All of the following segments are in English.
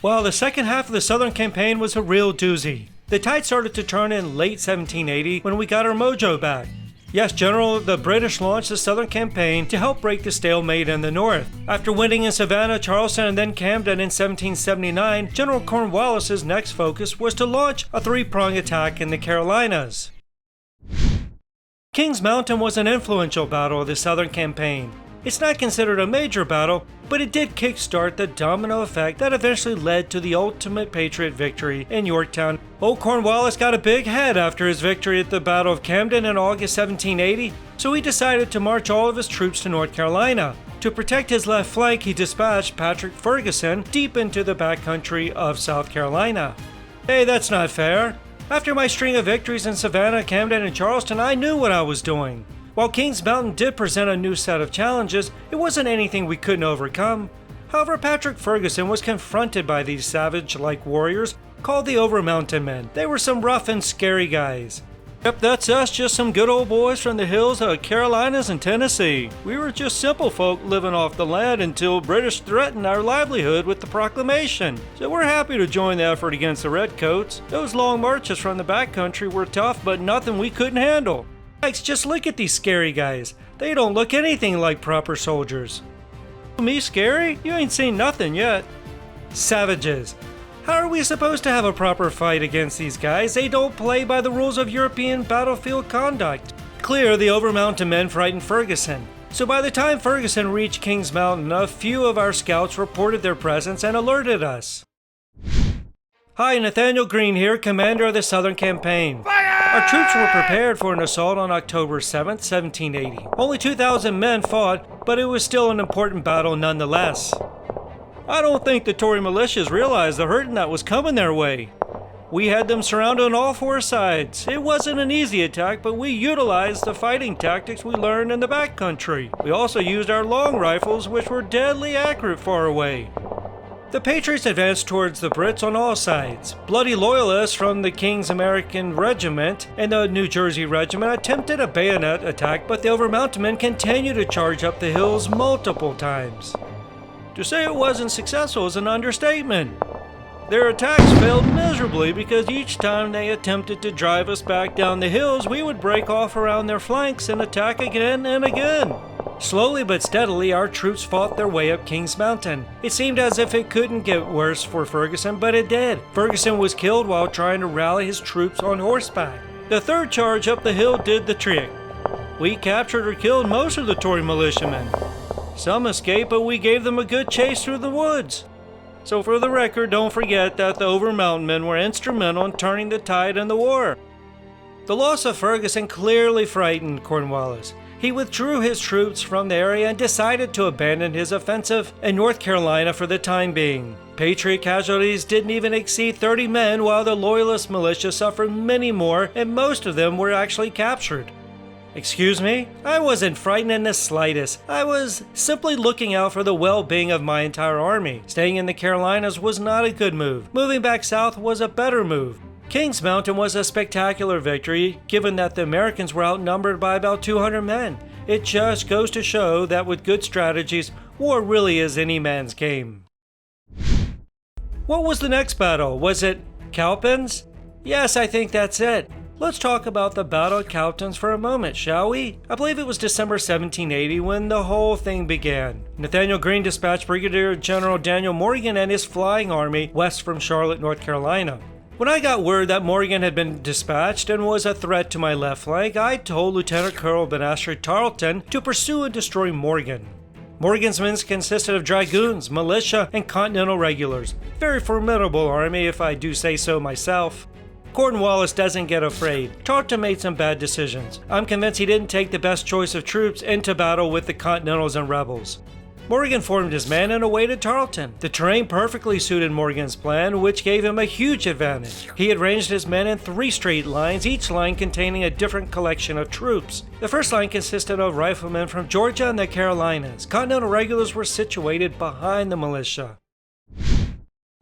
Well, the second half of the Southern campaign was a real doozy. The tide started to turn in late 1780 when we got our mojo back. Yes, General, the British launched the Southern campaign to help break the stalemate in the North. After winning in Savannah, Charleston, and then Camden in 1779, General Cornwallis's next focus was to launch a three-pronged attack in the Carolinas. Kings Mountain was an influential battle of the Southern campaign. It's not considered a major battle, but it did kickstart the domino effect that eventually led to the ultimate Patriot victory in Yorktown. Old Cornwallis got a big head after his victory at the Battle of Camden in August 1780, so he decided to march all of his troops to North Carolina. To protect his left flank, he dispatched Patrick Ferguson deep into the backcountry of South Carolina. Hey, that's not fair. After my string of victories in Savannah, Camden, and Charleston, I knew what I was doing. While Kings Mountain did present a new set of challenges, it wasn't anything we couldn't overcome. However, Patrick Ferguson was confronted by these savage-like warriors called the Over Mountain Men. They were some rough and scary guys. Yep, that's us, just some good old boys from the hills of Carolinas and Tennessee. We were just simple folk living off the land until British threatened our livelihood with the proclamation. So we're happy to join the effort against the Redcoats. Those long marches from the backcountry were tough, but nothing we couldn't handle. Just look at these scary guys. They don't look anything like proper soldiers. Me scary? You ain't seen nothing yet. Savages. How are we supposed to have a proper fight against these guys? They don't play by the rules of European battlefield conduct. Clear, the Over Mountain Men frightened Ferguson. So by the time Ferguson reached Kings Mountain, a few of our scouts reported their presence and alerted us. Hi, Nathaniel Greene here, commander of the Southern Campaign. Fire! Our troops were prepared for an assault on October 7th, 1780. Only 2,000 men fought, but it was still an important battle nonetheless. I don't think the Tory militias realized the hurting that was coming their way. We had them surrounded on all four sides. It wasn't an easy attack, but we utilized the fighting tactics we learned in the backcountry. We also used our long rifles, which were deadly accurate far away. The Patriots advanced towards the Brits on all sides. Bloody loyalists from the King's American Regiment and the New Jersey Regiment attempted a bayonet attack, but the Over Mountain Men continued to charge up the hills multiple times. To say it wasn't successful is an understatement. Their attacks failed miserably because each time they attempted to drive us back down the hills, we would break off around their flanks and attack again and again. Slowly but steadily, our troops fought their way up Kings Mountain. It seemed as if it couldn't get worse for Ferguson, but it did. Ferguson was killed while trying to rally his troops on horseback. The third charge up the hill did the trick. We captured or killed most of the Tory militiamen. Some escaped, but we gave them a good chase through the woods. So for the record, don't forget that the Over Mountain Men were instrumental in turning the tide in the war. The loss of Ferguson clearly frightened Cornwallis. He withdrew his troops from the area and decided to abandon his offensive in North Carolina for the time being. Patriot casualties didn't even exceed 30 men, while the Loyalist militia suffered many more, and most of them were actually captured. Excuse me? I wasn't frightened in the slightest. I was simply looking out for the well-being of my entire army. Staying in the Carolinas was not a good move. Moving back south was a better move. Kings Mountain was a spectacular victory, given that the Americans were outnumbered by about 200 men. It just goes to show that with good strategies, war really is any man's game. What was the next battle? Was it Cowpens? Yes, I think that's it. Let's talk about the Battle of Cowpens for a moment, shall we? I believe it was December 1780 when the whole thing began. Nathaniel Greene dispatched Brigadier General Daniel Morgan and his flying army west from Charlotte, North Carolina. When I got word that Morgan had been dispatched and was a threat to my left flank, I told Lieutenant Colonel Benastre Tarleton to pursue and destroy Morgan. Morgan's men consisted of dragoons, militia, and Continental regulars. Very formidable army, if I do say so myself. Cornwallis doesn't get afraid. Tarleton made some bad decisions. I'm convinced he didn't take the best choice of troops into battle with the Continentals and rebels. Morgan formed his men and awaited Tarleton. The terrain perfectly suited Morgan's plan, which gave him a huge advantage. He had ranged his men in 3 straight lines, each line containing a different collection of troops. The first line consisted of riflemen from Georgia and the Carolinas. Continental regulars were situated behind the militia.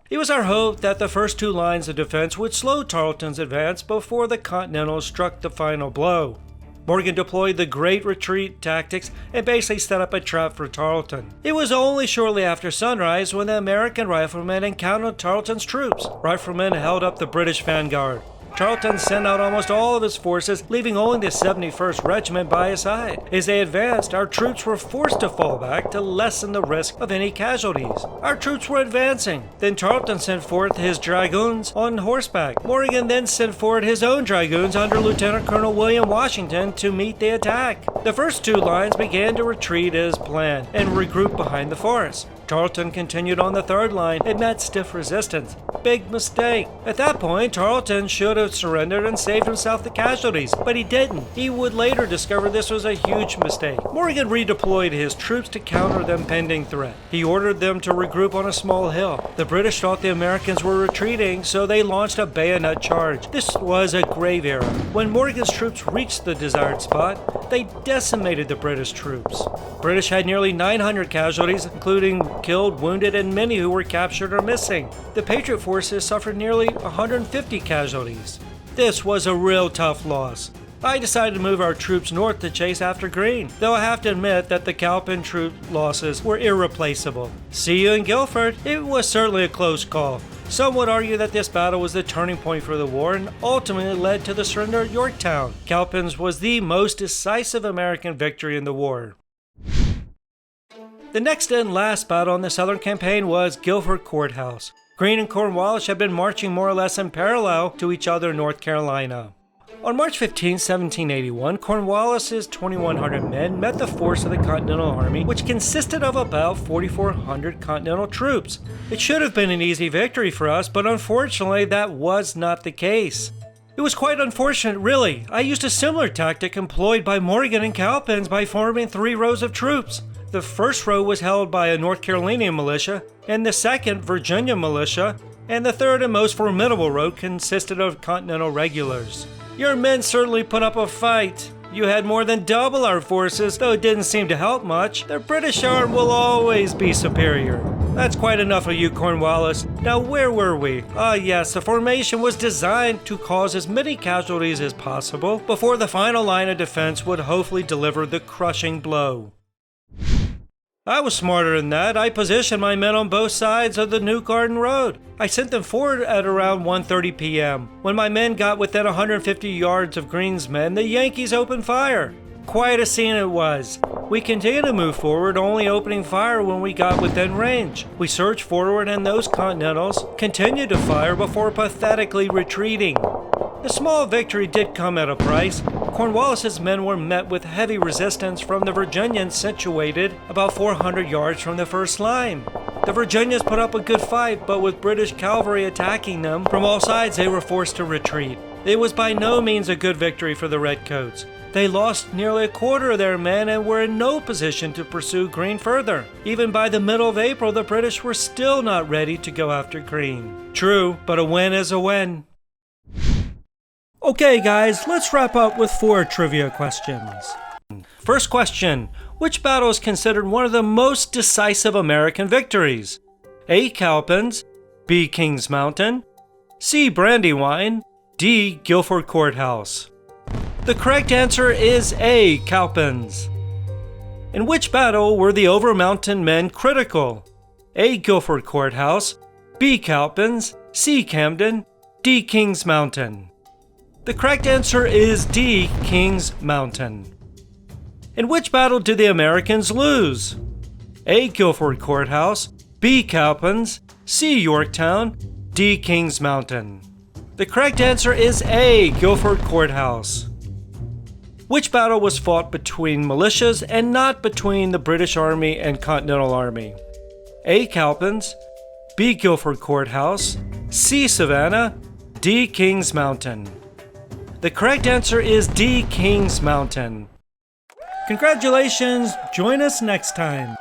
It was our hope that the first 2 lines of defense would slow Tarleton's advance before the Continentals struck the final blow. Morgan deployed the great retreat tactics and basically set up a trap for Tarleton. It was only shortly after sunrise when the American riflemen encountered Tarleton's troops. Riflemen held up the British vanguard. Tarleton sent out almost all of his forces, leaving only the 71st Regiment by his side. As they advanced, our troops were forced to fall back to lessen the risk of any casualties. Our troops were advancing. Then Tarleton sent forth his dragoons on horseback. Morgan then sent forward his own dragoons under Lieutenant Colonel William Washington to meet the attack. The first two lines began to retreat as planned and regroup behind the forest. Tarleton continued on the third line and met stiff resistance. Big mistake. At that point, Tarleton should have surrendered and saved himself the casualties, but he didn't. He would later discover this was a huge mistake. Morgan redeployed his troops to counter the impending threat. He ordered them to regroup on a small hill. The British thought the Americans were retreating, so they launched a bayonet charge. This was a grave error. When Morgan's troops reached the desired spot, they decimated the British troops. British had nearly 900 casualties, including killed, wounded, and many who were captured or missing. The Patriot forces suffered nearly 150 casualties. This was a real tough loss. I decided to move our troops north to chase after Greene, though I have to admit that the Cowpen troop losses were irreplaceable. See you in Guilford. It was certainly a close call. Some would argue that this battle was the turning point for the war and ultimately led to the surrender at Yorktown. Cowpens was the most decisive American victory in the war. The next and last battle in the Southern campaign was Guilford Courthouse. Greene and Cornwallis had been marching more or less in parallel to each other in North Carolina. On March 15, 1781, Cornwallis's 2,100 men met the force of the Continental Army, which consisted of about 4,400 Continental troops. It should have been an easy victory for us, but unfortunately that was not the case. It was quite unfortunate, really. I used a similar tactic employed by Morgan and Cowpens by forming 3 rows of troops. The first row was held by a North Carolinian militia, and the second Virginia militia, and the third and most formidable row consisted of Continental regulars. Your men certainly put up a fight. You had more than double our forces, though it didn't seem to help much. The British arm will always be superior. That's quite enough of you, Cornwallis. Now where were we? Yes, the formation was designed to cause as many casualties as possible before the final line of defense would hopefully deliver the crushing blow. I was smarter than that. I positioned my men on both sides of the New Garden Road. I sent them forward at around 1:30 p.m. When my men got within 150 yards of Greene's men, the Yankees opened fire. Quite a scene it was. We continued to move forward, only opening fire when we got within range. We surged forward and those Continentals continued to fire before pathetically retreating. The small victory did come at a price. Cornwallis's men were met with heavy resistance from the Virginians situated about 400 yards from the first line. The Virginians put up a good fight, but with British cavalry attacking them from all sides, they were forced to retreat. It was by no means a good victory for the Redcoats. They lost nearly a quarter of their men and were in no position to pursue Greene further. Even by the middle of April, the British were still not ready to go after Greene. True, but a win is a win. Okay guys, let's wrap up with 4 trivia questions. First question, which battle is considered one of the most decisive American victories? A. Cowpens, B. Kings Mountain, C. Brandywine, D. Guilford Courthouse. The correct answer is A. Cowpens. In which battle were the Over Mountain men critical? A. Guilford Courthouse, B. Cowpens, C. Camden, D. Kings Mountain. The correct answer is D. Kings Mountain. In which battle did the Americans lose? A. Guilford Courthouse, B. Cowpens, C. Yorktown, D. Kings Mountain. The correct answer is A. Guilford Courthouse. Which battle was fought between militias and not between the British Army and Continental Army? A. Cowpens, B. Guilford Courthouse, C. Savannah, D. Kings Mountain. The correct answer is D. Kings Mountain. Congratulations! Join us next time.